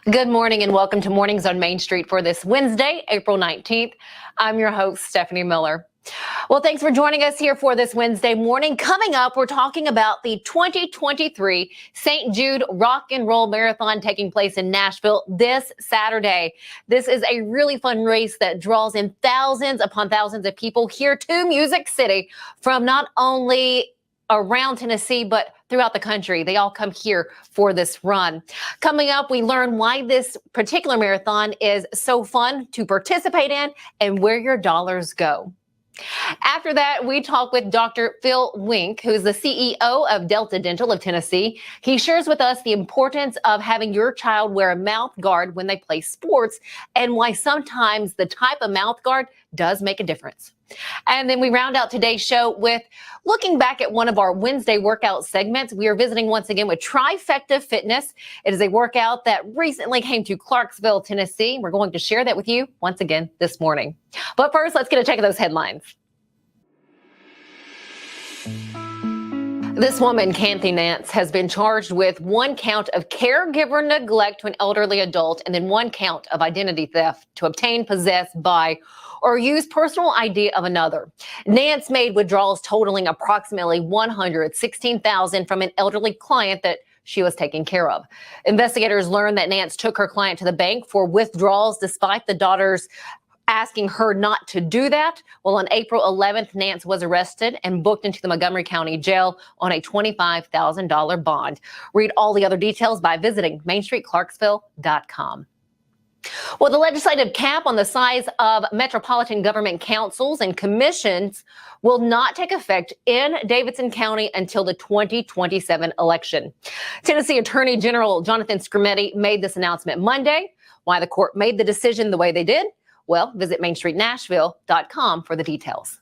Good morning and welcome to Mornings on Main Street for this Wednesday, April 19th. I'm your host, Stefanie Miller. Well, thanks for joining us here for this Wednesday morning. Coming up, we're talking about the 2023 St. Jude Rock and Roll Marathon taking place in Nashville this Saturday. This is a really fun race that draws in thousands upon thousands of people here to Music City from not only around Tennessee, but throughout the country. They all come here for this run. Coming up, we learn why this particular marathon is so fun to participate in and where your dollars go. After that, we talk with Dr. Phil Wenk, who is the CEO of Delta Dental of Tennessee. He shares with us the importance of having your child wear a mouth guard when they play sports and why sometimes the type of mouth guard does make a difference. And then we round out today's show with looking back at one of our Wednesday workout segments. We are visiting once again with Trifecta Fitness. It is a workout that recently came to Clarksville, Tennessee. We're going to share that with you once again this morning. But first, let's get a check of those headlines. This woman, Kathy Nance, has been charged with 1 count of caregiver neglect to an elderly adult and then 1 count of identity theft to obtain, possess, buy, or use personal ID of another. Nance made withdrawals totaling approximately $116,000 from an elderly client that she was taking care of. Investigators learned that Nance took her client to the bank for withdrawals despite the daughter's asking her not to do that. Well, on April 11th, Nance was arrested and booked into the Montgomery County Jail on a $25,000 bond. Read all the other details by visiting mainstreetclarksville.com. Well, the legislative cap on the size of metropolitan government councils and commissions will not take effect in Davidson County until the 2027 election. Tennessee Attorney General Jonathan Skrmetti made this announcement Monday. Why the court made the decision the way they did? Well, visit mainstreetnashville.com for the details.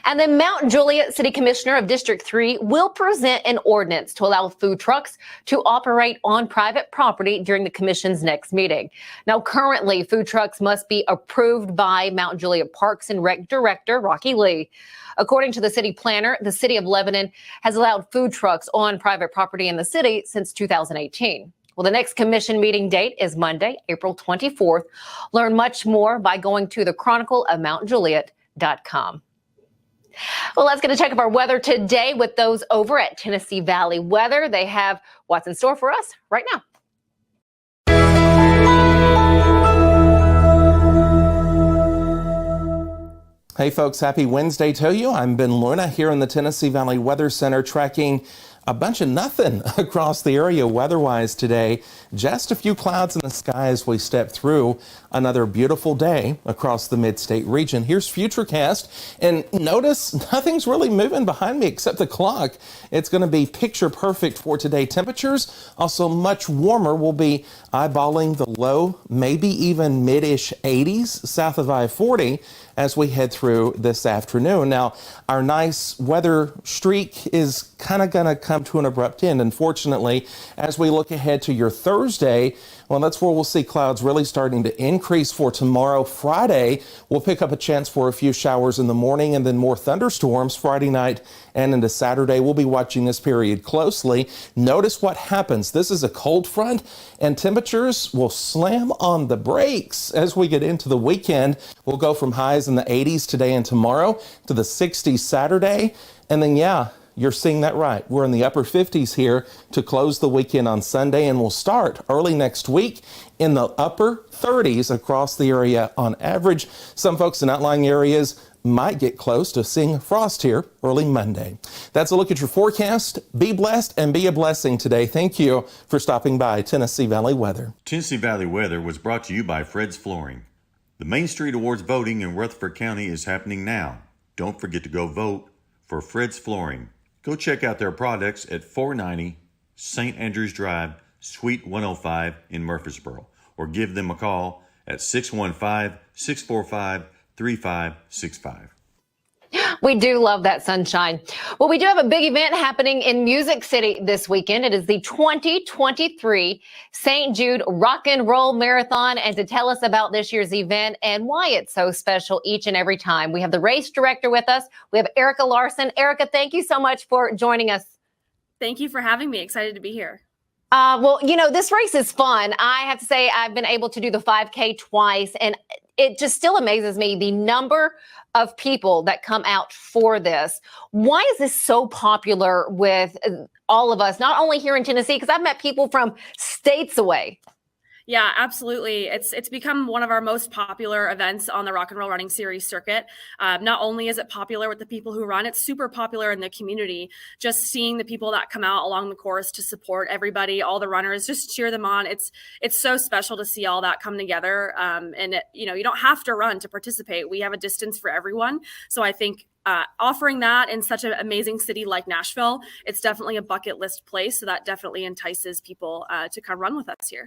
And then Mount Juliet City Commissioner of District 3 will present an ordinance to allow food trucks to operate on private property during the commission's next meeting. Now, currently, food trucks must be approved by Mount Juliet Parks and Rec Director Rocky Lee. According to the city planner, the city of Lebanon has allowed food trucks on private property in the city since 2018. Well, the next commission meeting date is Monday, April 24th. Learn much more by going to thechronicleofmountjuliet.com. Well, let's get a check of our weather today with those over at Tennessee Valley Weather. They have what's in store for us right now. Hey folks, happy Wednesday to you. I'm Ben Luna here in the Tennessee Valley Weather Center tracking a bunch of nothing across the area weather-wise today. Just a few clouds in the sky as we step through another beautiful day across the mid-state region. Here's Futurecast, and notice nothing's really moving behind me except the clock. It's going to be picture perfect for today. Temperatures also much warmer. We'll be eyeballing the low, maybe even mid-ish 80s south of I-40 as we head through this afternoon. Now, our nice weather streak is kind of going to come to an abrupt end, unfortunately, as we look ahead to your Thursday. Well, that's where we'll see clouds really starting to increase for tomorrow. Friday, we'll pick up a chance for a few showers in the morning and then more thunderstorms Friday night and into Saturday. We'll be watching this period closely. Notice what happens. This is a cold front, and temperatures will slam on the brakes as we get into the weekend. We'll go from highs in the 80s today and tomorrow to the 60s Saturday. And then, yeah, you're seeing that right. We're in the upper 50s here to close the weekend on Sunday, and we'll start early next week in the upper 30s across the area on average. Some folks in outlying areas might get close to seeing frost here early Monday. That's a look at your forecast. Be blessed and be a blessing today. Thank you for stopping by Tennessee Valley Weather. Tennessee Valley Weather was brought to you by Fred's Flooring. The Main Street Awards voting in Rutherford County is happening now. Don't forget to go vote for Fred's Flooring. Go check out their products at 490 St. Andrews Drive, Suite 105 in Murfreesboro, or give them a call at 615-645-3565. We do love that sunshine. Well, we do have a big event happening in Music City this weekend. It is the 2023 St. Jude Rock and Roll Marathon. And to tell us about this year's event and why it's so special each and every time, we have the race director with us. We have Erika Larson. Erika, thank you so much for joining us. Thank you for having me. Excited to be here. Well, this race is fun. I have to say I've been able to do the 5K twice, and it just still amazes me the number of people that come out for this. Why is this so popular with all of us, not only here in Tennessee, because I've met people from states away. Yeah, absolutely. It's become one of our most popular events on the Rock and Roll Running Series circuit. Not only is it popular with the people who run, it's super popular in the community. Just seeing the people that come out along the course to support everybody, all the runners, just cheer them on. It's so special to see all that come together. You don't have to run to participate. We have a distance for everyone. So I think offering that in such an amazing city like Nashville, it's definitely a bucket list place. So that definitely entices people to come run with us here.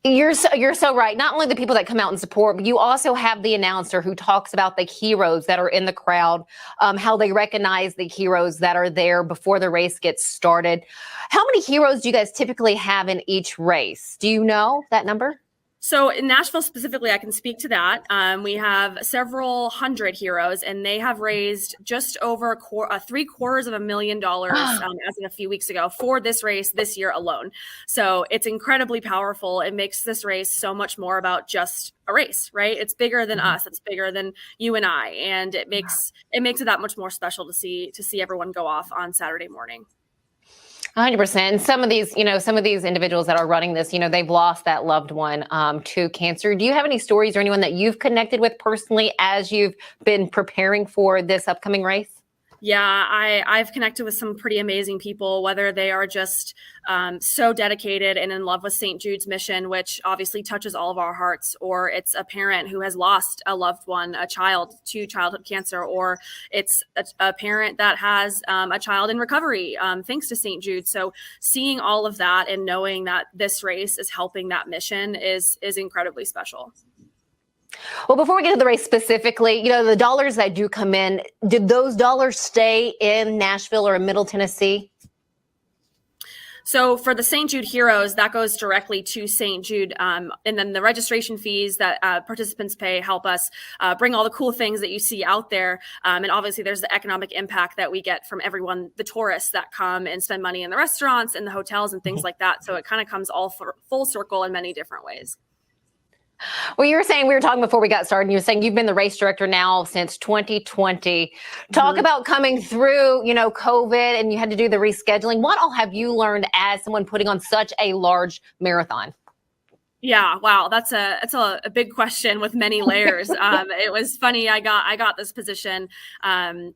You're so right. Not only the people that come out and support, but you also have the announcer who talks about the heroes that are in the crowd, how they recognize the heroes that are there before the race gets started. How many heroes do you guys typically have in each race? Do you know that number? So in Nashville specifically, I can speak to that. We have several hundred heroes, and they have raised just over $750,000 as of a few weeks ago for this race this year alone. So it's incredibly powerful. It makes this race so much more about just a race, right? It's bigger than us. It's bigger than you and I, and it makes it that much more special to see everyone go off on Saturday morning. 100%. And some of these individuals that are running this, they've lost that loved one to cancer. Do you have any stories or anyone that you've connected with personally as you've been preparing for this upcoming race? Yeah, I've connected with some pretty amazing people, whether they are just so dedicated and in love with St. Jude's mission, which obviously touches all of our hearts, or it's a parent who has lost a loved one, a child to childhood cancer, or it's a parent that has a child in recovery thanks to St. Jude. So seeing all of that and knowing that this race is helping that mission is incredibly special. Well, before we get to the race specifically, the dollars that do come in, did those dollars stay in Nashville or in Middle Tennessee? So for the St. Jude Heroes, that goes directly to St. Jude. And then the registration fees that participants pay help us bring all the cool things that you see out there. And obviously there's the economic impact that we get from everyone, the tourists that come and spend money in the restaurants and the hotels and things like that. So it kind of comes all full circle in many different ways. Well, we were talking before we got started, and you were saying you've been the race director now since 2020. Talk about coming through, COVID, and you had to do the rescheduling. What all have you learned as someone putting on such a large marathon? Yeah, wow, that's a big question with many layers. It was funny. I got this position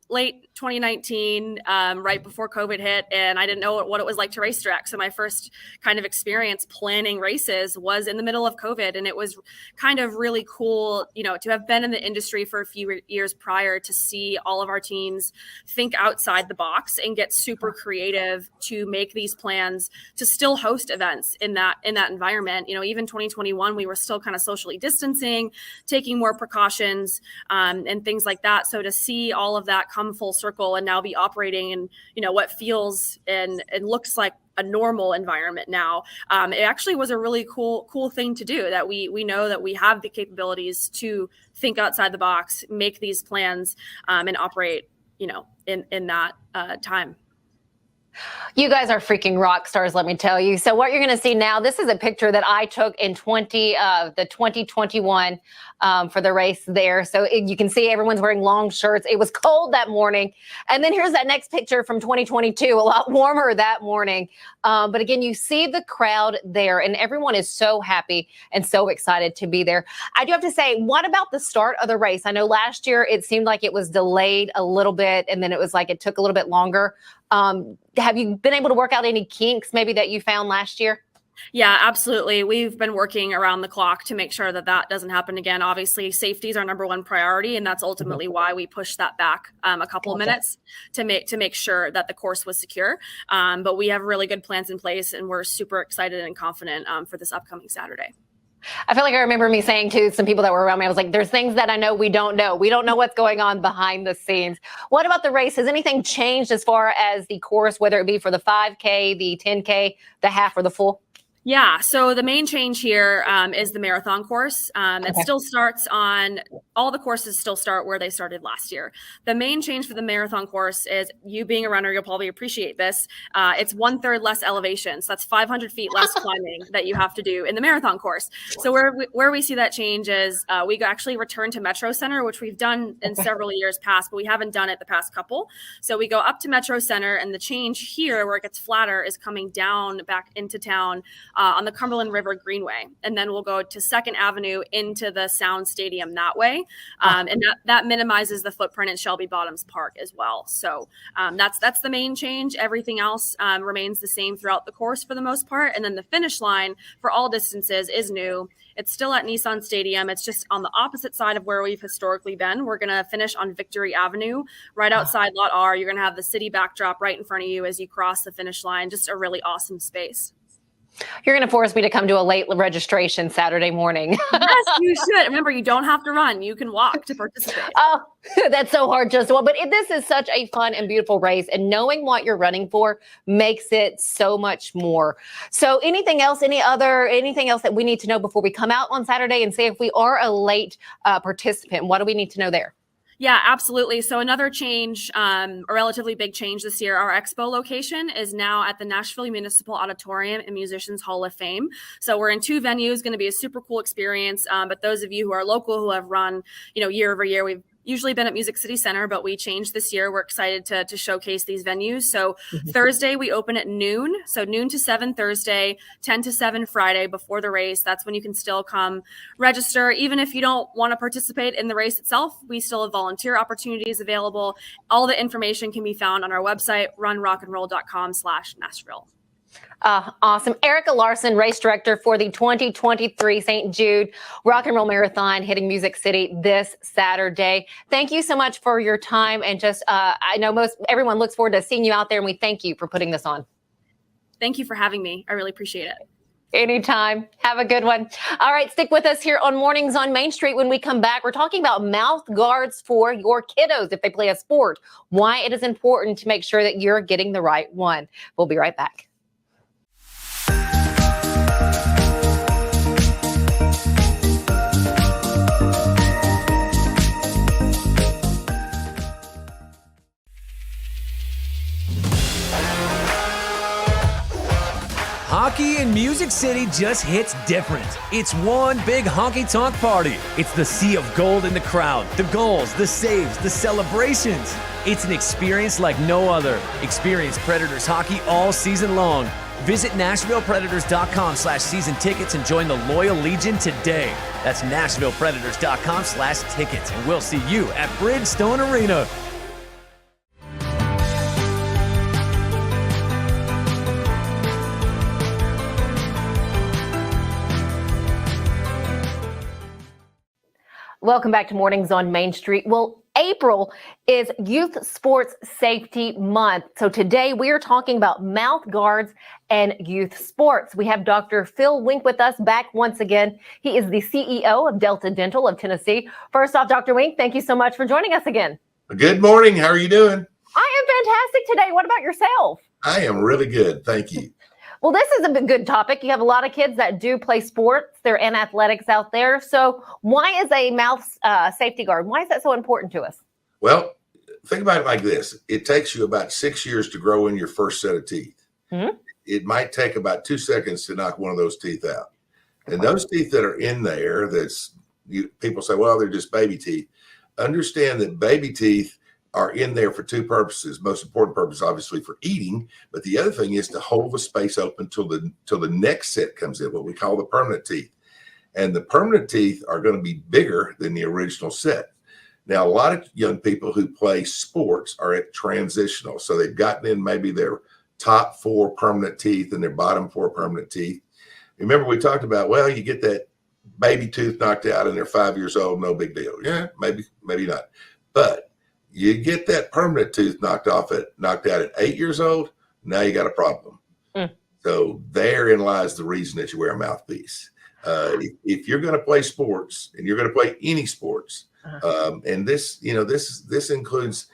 late 2019, right before COVID hit, and I didn't know what it was like to race direct. So my first kind of experience planning races was in the middle of COVID, and it was kind of really cool, to have been in the industry for a few years prior to see all of our teams think outside the box and get super creative to make these plans to still host events in that environment. Even 2021, we were still kind of socially distancing, taking more precautions and things like that. So to see all of that come full circle and now be operating in, what feels and looks like a normal environment now, it actually was a really cool thing to do, that we know that we have the capabilities to think outside the box, make these plans and operate, in that time. You guys are freaking rock stars, let me tell you. So what you're going to see now, this is a picture that I took in the 2021 for the race there. So you can see everyone's wearing long shirts. It was cold that morning. And then here's that next picture from 2022, a lot warmer that morning. But again, you see the crowd there, and everyone is so happy and so excited to be there. I do have to say, what about the start of the race? I know last year it seemed like it was delayed a little bit, and then it was like it took a little bit longer. Have you been able to work out any kinks maybe that you found last year? Yeah, absolutely. We've been working around the clock to make sure that doesn't happen again. Obviously, safety is our number one priority, and that's ultimately why we pushed that back a couple of minutes to make sure that the course was secure. But we have really good plans in place, and we're super excited and confident for this upcoming Saturday. I feel like I remember me saying to some people that were around me, I was like, there's things that I know we don't know. We don't know what's going on behind the scenes. What about the race? Has anything changed as far as the course, whether it be for the 5K, the 10K, the half, or the full? Yeah, so the main change here is the marathon course. It still starts on, all the courses still start where they started last year. The main change for the marathon course is, you being a runner, you'll probably appreciate this. It's 1/3 less elevation. So that's 500 feet less climbing that you have to do in the marathon course. So where we see that change is we actually return to Metro Center, which we've done in several years past, but we haven't done it the past couple. So we go up to Metro Center, and the change here where it gets flatter is coming down back into town on the Cumberland River Greenway. And then we'll go to 2nd Avenue into the Sound Stadium that way. And that minimizes the footprint in Shelby Bottoms Park as well. So that's the main change. Everything else remains the same throughout the course for the most part. And then the finish line for all distances is new. It's still at Nissan Stadium. It's just on the opposite side of where we've historically been. We're going to finish on Victory Avenue, right outside Lot R. You're going to have the city backdrop right in front of you as you cross the finish line. Just a really awesome space. You're going to force me to come to a late registration Saturday morning. Yes, you should. Remember, you don't have to run. You can walk to participate. Oh, that's so hard, just one. But this is such a fun and beautiful race, and knowing what you're running for makes it so much more. So anything else, anything else that we need to know before we come out on Saturday and say if we are a late participant? What do we need to know there? Yeah, absolutely. So another change, a relatively big change this year, our expo location is now at the Nashville Municipal Auditorium and Musicians Hall of Fame. So we're in 2 venues, going to be a super cool experience. But those of you who are local, who have run, year over year, we've usually been at Music City Center, but we changed this year. We're excited to showcase these venues. So Thursday, we open at noon. So noon to 7 Thursday, 10 to 7 Friday before the race. That's when you can still come register. Even if you don't want to participate in the race itself, we still have volunteer opportunities available. All the information can be found on our website, runrockandroll.com/Nashville. Awesome. Erika Larson, race director for the 2023 St. Jude Rock and Roll Marathon, hitting Music City this Saturday. Thank you so much for your time. And just, I know everyone looks forward to seeing you out there, and we thank you for putting this on. Thank you for having me. I really appreciate it. Anytime. Have a good one. All right. Stick with us here on Mornings on Main Street. When we come back, we're talking about mouth guards for your kiddos if they play a sport, why it is important to make sure that you're getting the right one. We'll be right back. Hockey in Music City just hits different. It's one big honky-tonk party. It's the sea of gold in the crowd, the goals, the saves, the celebrations. It's an experience like no other. Experience Predators hockey all season long. Visit NashvillePredators.com/season tickets and join the Loyal Legion today. That's NashvillePredators.com/tickets, and we'll see you at Bridgestone Arena. Welcome back to Mornings on Main Street. Well, April is Youth Sports Safety Month. So today we are talking about mouth guards and youth sports. We have Dr. Phil Wenk with us back once again. He is the CEO of Delta Dental of Tennessee. First off, Dr. Wenk, thank you so much for joining us again. Good morning. How are you doing? I am fantastic today. What about yourself? I am really good. Thank you. Well, this is a good topic. You have a lot of kids that do play sports. They're in athletics out there. So why is a mouth safety guard? Why is that so important to us? Well, think about it like this. It takes you about 6 years to grow in your first set of teeth. Mm-hmm. It might take about 2 seconds to knock one of those teeth out. And those teeth that are in there, people say, well, they're just baby teeth. Understand that baby teeth are in there for 2 purposes. Most important purpose, obviously, for eating, but the other thing is to hold the space open till the next set comes in, what we call the permanent teeth. And the permanent teeth are going to be bigger than the original set. Now, a lot of young people who play sports are at transitional, so they've gotten in maybe their top 4 permanent teeth and their bottom 4 permanent teeth. Remember, we talked about, well, you get that baby tooth knocked out and they're 5 years old, no big deal. Yeah, maybe not, but you get that permanent tooth knocked out at 8 years old, now you got a problem. So therein lies the reason that you wear a mouthpiece. If you're going to play sports, and you're going to play any sports, and this includes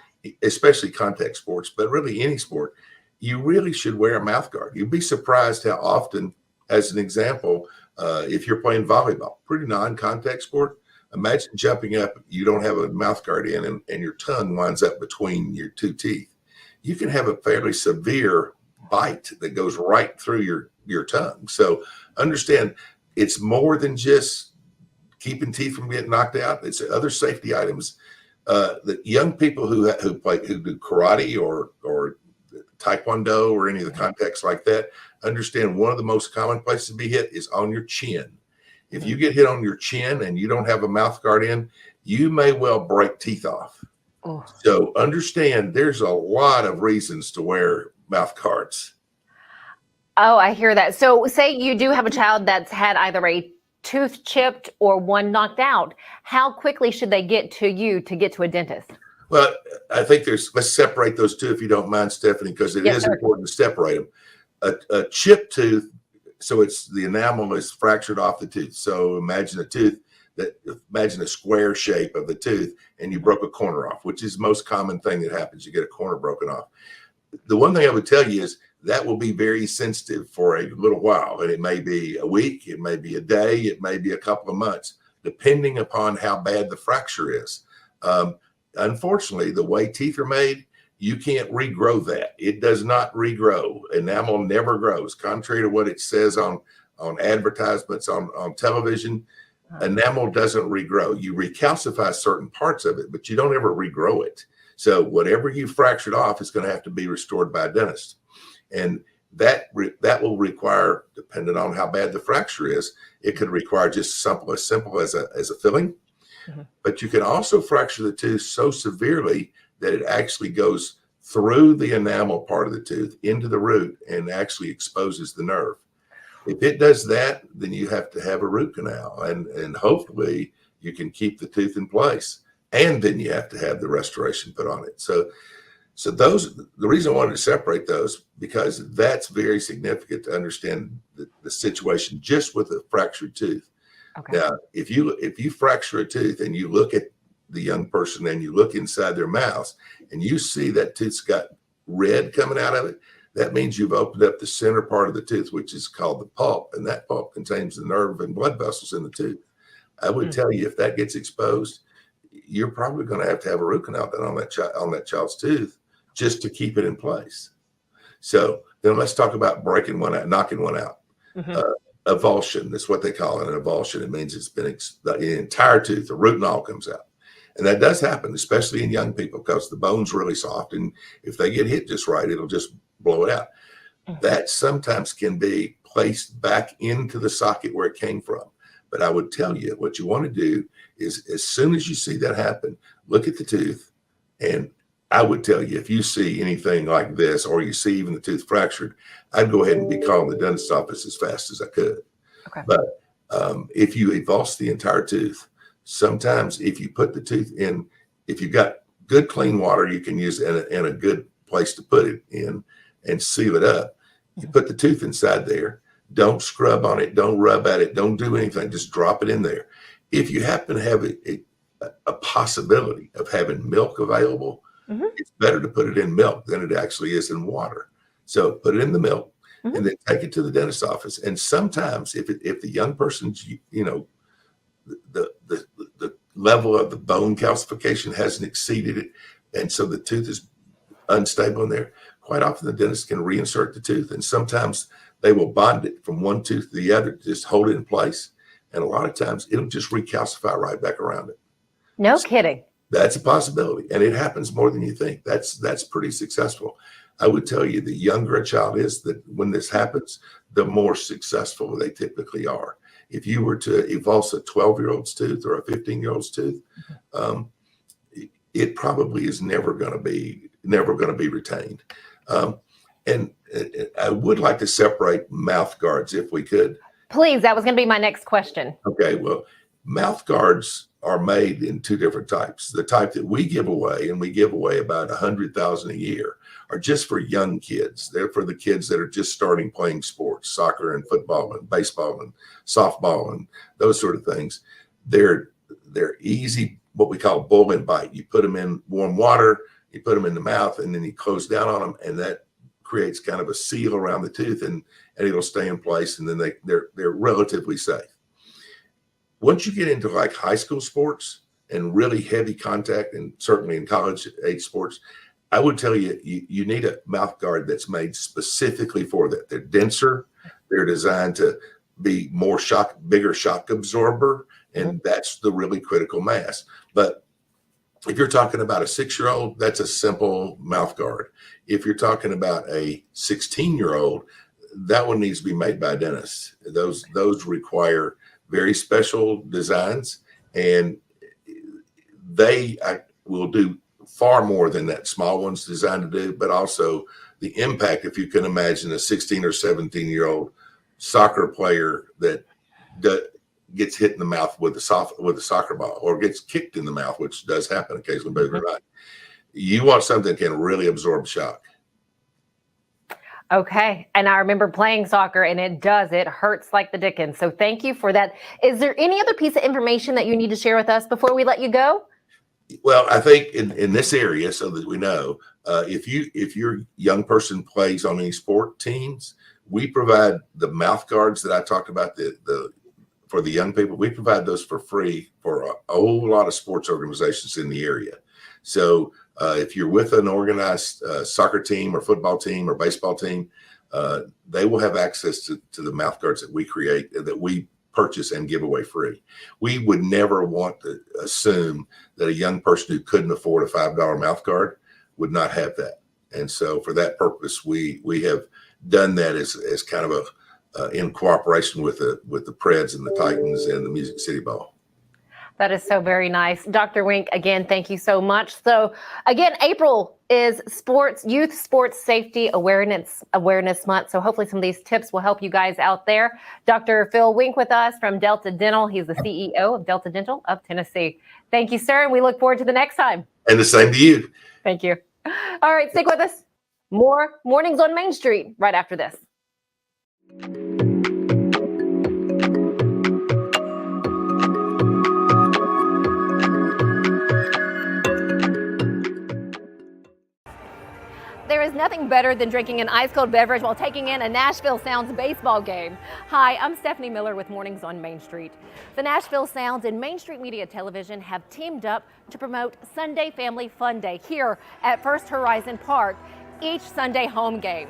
especially contact sports, but really any sport, you really should wear a mouth guard. You'd be surprised how often as an example, if you're playing volleyball, pretty non-contact sport, imagine jumping up, you don't have a mouth guard in, and your tongue winds up between your two teeth. You can have a fairly severe bite that goes right through your tongue. So understand, it's more than just keeping teeth from getting knocked out. It's other safety items. The young people who do karate or taekwondo or any of the contacts like that, understand one of the most common places to be hit is on your chin. If you get hit on your chin and you don't have a mouth guard in, you may well break teeth off. Oh. So understand, there's a lot of reasons to wear mouth guards. Oh, I hear that. So say you do have a child that's had either a tooth chipped or one knocked out. How quickly should they get to you to get to a dentist? Well, I think let's separate those two, if you don't mind, Stefanie, because it is important to separate them. A chipped tooth, so it's the enamel is fractured off the tooth. So imagine a square shape of the tooth and you broke a corner off, which is the most common thing that happens. You get a corner broken off. The one thing I would tell you is that will be very sensitive for a little while. And it may be a week, it may be a day, it may be a couple of months, depending upon how bad the fracture is. Unfortunately, the way teeth are made, you can't regrow that. It does not regrow. Enamel never grows. Contrary to what it says on advertisements on television, enamel doesn't regrow. You recalcify certain parts of it, but you don't ever regrow it. So whatever you fractured off is going to have to be restored by a dentist. And that will require, depending on how bad the fracture is, it could require just as simple as a filling. Mm-hmm. But you can also fracture the tooth so severely that it actually goes through the enamel part of the tooth into the root and actually exposes the nerve. If it does that, then you have to have a root canal, and hopefully you can keep the tooth in place. And then you have to have the restoration put on it. So the reason I wanted to separate those, because that's very significant to understand the situation just with a fractured tooth. Okay. Now, if you fracture a tooth and you look at the young person and you look inside their mouths and you see that tooth's got red coming out of it, that means you've opened up the center part of the tooth, which is called the pulp, and that pulp contains the nerve and blood vessels in the tooth. I would tell you, if that gets exposed, you're probably going to have a root canal done on that child's tooth just to keep it in place. So then let's talk about breaking one out, knocking one out. Mm-hmm. Avulsion, that's what they call it, an avulsion. It means it's been the entire tooth, the root and all comes out. And that does happen, especially in young people, because the bone's really soft. And if they get hit just right, it'll just blow it out. Mm-hmm. That sometimes can be placed back into the socket where it came from. But I would tell you, what you want to do is, as soon as you see that happen, look at the tooth. And I would tell you, if you see anything like this, or you see even the tooth fractured, I'd go ahead and be calling the dentist's office as fast as I could. Okay. But if you avulse the entire tooth, sometimes if you put the tooth in, if you've got good clean water, you can use it in a good place to put it in and seal it up. You put the tooth inside there. Don't scrub on it. Don't rub at it. Don't do anything. Just drop it in there. If you happen to have a possibility of having milk available, mm-hmm. it's better to put it in milk than it actually is in water. So put it in the milk, mm-hmm. and then take it to the dentist's office. And sometimes if the young person's, the level of the bone calcification hasn't exceeded it, and so the tooth is unstable in there, quite often the dentist can reinsert the tooth. And sometimes they will bond it from one tooth to the other to just hold it in place. And a lot of times it'll just recalcify right back around it. No kidding. That's a possibility. And it happens more than you think. That's pretty successful. I would tell you, the younger a child is, that when this happens, the more successful they typically are. If you were to avulse a 12-year-old's tooth or a 15-year-old's tooth, it probably is never going to be retained. And I would like to separate mouth guards if we could. Please, that was going to be my next question. Okay, well, mouth guards are made in two different types. The type that we give away, and we give away about 100,000 a year, are just for young kids. They're for the kids that are just starting playing sports, soccer and football and baseball and softball and those sort of things. They're easy, what we call bull and bite. You put them in warm water, you put them in the mouth, and then you close down on them, and that creates kind of a seal around the tooth, and and it'll stay in place, and then they're relatively safe. Once you get into like high school sports and really heavy contact, and certainly in college age sports, I would tell you, you need a mouth guard that's made specifically for that. They're denser. They're designed to be bigger shock absorber, and that's the really critical mass. But if you're talking about a 6-year-old, that's a simple mouth guard. If you're talking about a 16-year-old, that one needs to be made by a dentist. Those require very special designs, and they will do far more than that small one's designed to do, but also the impact. If you can imagine a 16 or 17-year-old soccer player that gets hit in the mouth with a soccer ball, or gets kicked in the mouth, which does happen occasionally, believe it or not. You want something that can really absorb shock. Okay. And I remember playing soccer, and it hurts like the dickens. So thank you for that. Is there any other piece of information that you need to share with us before we let you go? Well, I think in this area, so that we know, if your young person plays on any sport teams, we provide the mouth guards that I talked about, for the young people. We provide those for free for a whole lot of sports organizations in the area. So if you're with an organized soccer team or football team or baseball team, they will have access to the mouth guards that we create, that we purchase and give away free. We would never want to assume that a young person who couldn't afford a $5 mouth guard would not have that. And so for that purpose, we have done that as kind of in cooperation with the Preds and the Titans and the Music City Ball. That is so very nice. Dr. Wenk, again, thank you so much. So again, April is Youth Sports Safety Awareness Month. So hopefully some of these tips will help you guys out there. Dr. Phil Wenk with us from Delta Dental. He's the CEO of Delta Dental of Tennessee. Thank you, sir. And we look forward to the next time. And the same to you. Thank you. All right, stick with us. More Mornings on Main Street right after this. There is nothing better than drinking an ice-cold beverage while taking in a Nashville Sounds baseball game. Hi, I'm Stefanie Miller with Mornings on Main Street. The Nashville Sounds and Main Street Media Television have teamed up to promote Sunday Family Fun Day here at First Horizon Park, each Sunday home game.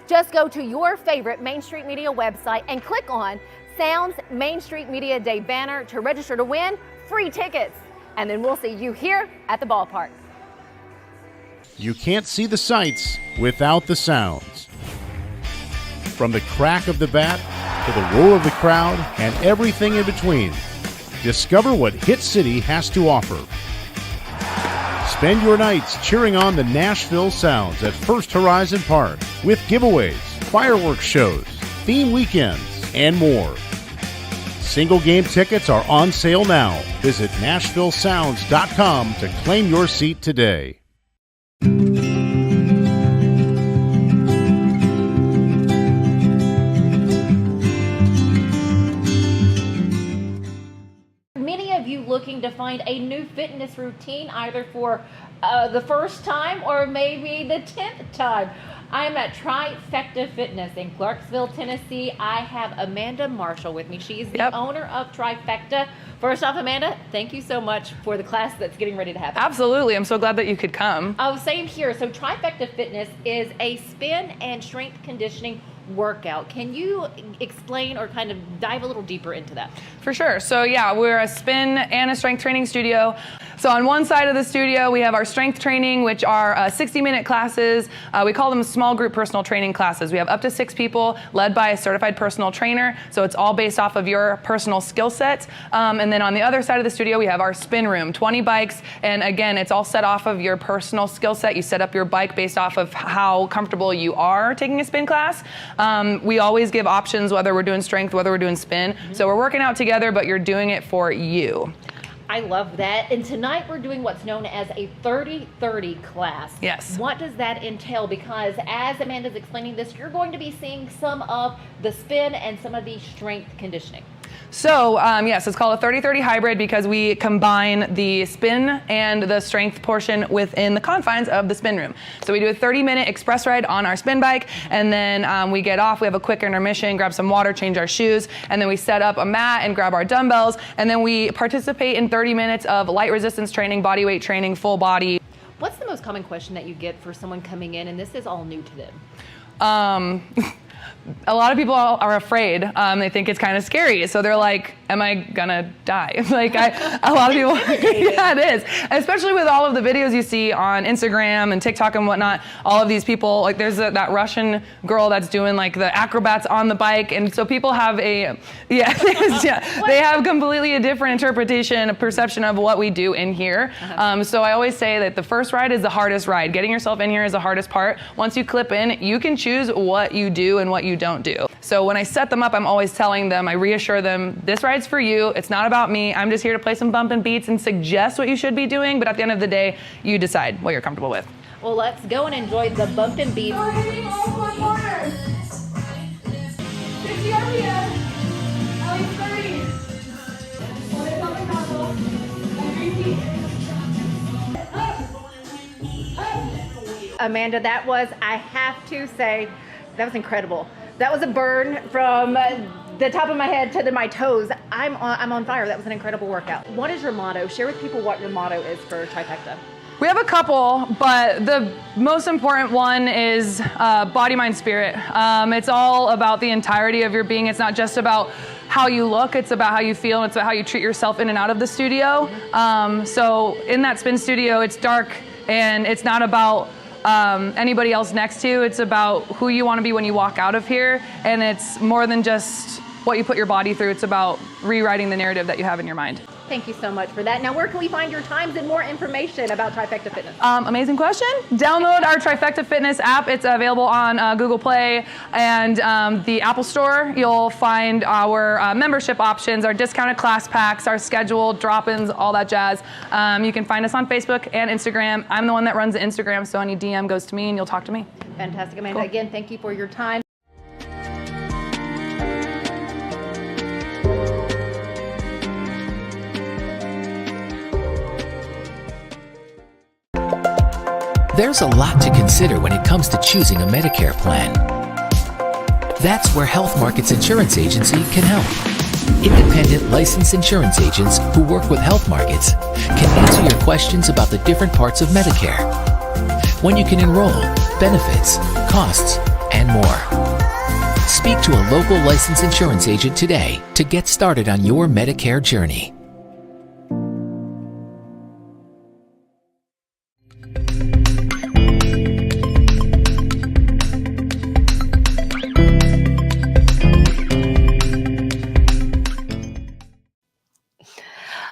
Just go to your favorite Main Street Media website and click on Sounds Main Street Media Day banner to register to win free tickets. And then we'll see you here at the ballpark. You can't see the sights without the sounds. From the crack of the bat to the roar of the crowd and everything in between, discover what Hit City has to offer. Spend your nights cheering on the Nashville Sounds at First Horizon Park with giveaways, fireworks shows, theme weekends, and more. Single game tickets are on sale now. Visit NashvilleSounds.com to claim your seat today. Many of you looking to find a new fitness routine, either for the first time or maybe the 10th time. I'm at Trifecta Fitness in Clarksville, Tennessee. I have Amanda Marshall with me. She's the owner of Trifecta. First off, Amanda, thank you so much for the class that's getting ready to happen. Absolutely. I'm so glad that you could come. Oh, same here. So Trifecta Fitness is a spin and strength conditioning workout. Can you explain or kind of dive a little deeper into that? For sure. So yeah, we're a spin and a strength training studio. So on one side of the studio, we have our strength training, which are 60-minute classes. We call them small group personal training classes. We have up to 6 people led by a certified personal trainer. So it's all based off of your personal skill set. And then on the other side of the studio, we have our spin room, 20 bikes. And again, it's all set off of your personal skill set. You set up your bike based off of how comfortable you are taking a spin class. We always give options, whether we're doing strength, whether we're doing spin. So we're working out together, but you're doing it for you. I love that. And tonight we're doing what's known as a 30-30 class. Yes. What does that entail? Because as Amanda's explaining this, you're going to be seeing some of the spin and some of the strength conditioning. So yes, it's called a 30-30 hybrid because we combine the spin and the strength portion within the confines of the spin room. So we do a 30-minute express ride on our spin bike, and then we get off, we have a quick intermission, grab some water, change our shoes, and then we set up a mat and grab our dumbbells, and then we participate in 30 minutes of light resistance training, body weight training, full body. What's the most common question that you get for someone coming in, and this is all new to them? A lot of people are afraid. They think it's kind of scary. So they're like, am I gonna die? A lot of people, yeah, it is. Especially with all of the videos you see on Instagram and TikTok and whatnot, all of these people, like there's that Russian girl that's doing like the acrobats on the bike. And so people have they have completely a different interpretation, a perception of what we do in here. So I always say that the first ride is the hardest ride. Getting yourself in here is the hardest part. Once you clip in, you can choose what you do and what you don't do. So when I set them up, I'm always telling them, I reassure them, this ride's for you. It's not about me. I'm just here to play some bump and beats and suggest what you should be doing. But at the end of the day, you decide what you're comfortable with. Well, let's go and enjoy the bump and beats. We're hitting all one corner. 60 RPM. At least 30. Hold it on the console. And repeat. Amanda, that was, I have to say, that was incredible. That was a burn from the top of my head to my toes. I'm on fire. That was an incredible workout. What is your motto? Share with people what your motto is for Trifecta. We have a couple, but the most important one is body, mind, spirit. It's all about the entirety of your being. It's not just about how you look, it's about how you feel, and it's about how you treat yourself in and out of the studio. So in that spin studio, it's dark, and it's not about anybody else next to you. It's about who you want to be when you walk out of here, and it's more than just what you put your body through. It's about rewriting the narrative that you have in your mind. Thank you so much for that. Now, where can we find your times and more information about Trifecta Fitness? Amazing question. Download our Trifecta Fitness app. It's available on Google Play and the Apple Store. You'll find our membership options, our discounted class packs, our scheduled drop-ins, all that jazz. You can find us on Facebook and Instagram. I'm the one that runs the Instagram, so any DM goes to me and you'll talk to me. Fantastic, Amanda. Cool. Again, thank you for your time. There's a lot to consider when it comes to choosing a Medicare plan. That's where Health Markets Insurance Agency can help. Independent licensed insurance agents who work with Health Markets can answer your questions about the different parts of Medicare, when you can enroll, benefits, costs, and more. Speak to a local licensed insurance agent today to get started on your Medicare journey.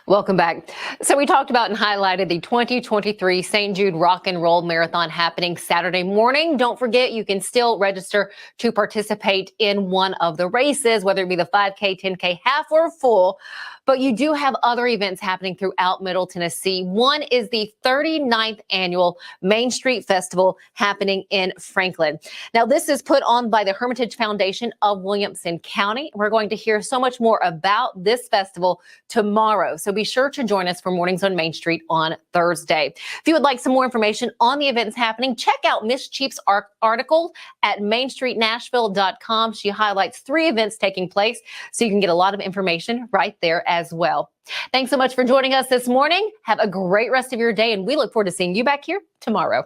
Welcome back. So we talked about and highlighted the 2023 St. Jude Rock and Roll Marathon happening Saturday morning. Don't forget, you can still register to participate in one of the races, whether it be the 5K, 10K, half or full. But you do have other events happening throughout Middle Tennessee. One is the 39th annual Main Street Festival happening in Franklin. Now, this is put on by the Hermitage Foundation of Williamson County. We're going to hear so much more about this festival tomorrow. So be sure to join us for Mornings on Main Street on Thursday. If you would like some more information on the events happening, check out Miss Cheap's article at mainstreetnashville.com. She highlights 3 events taking place, so you can get a lot of information right there as well. Thanks so much for joining us this morning. Have a great rest of your day, and we look forward to seeing you back here tomorrow.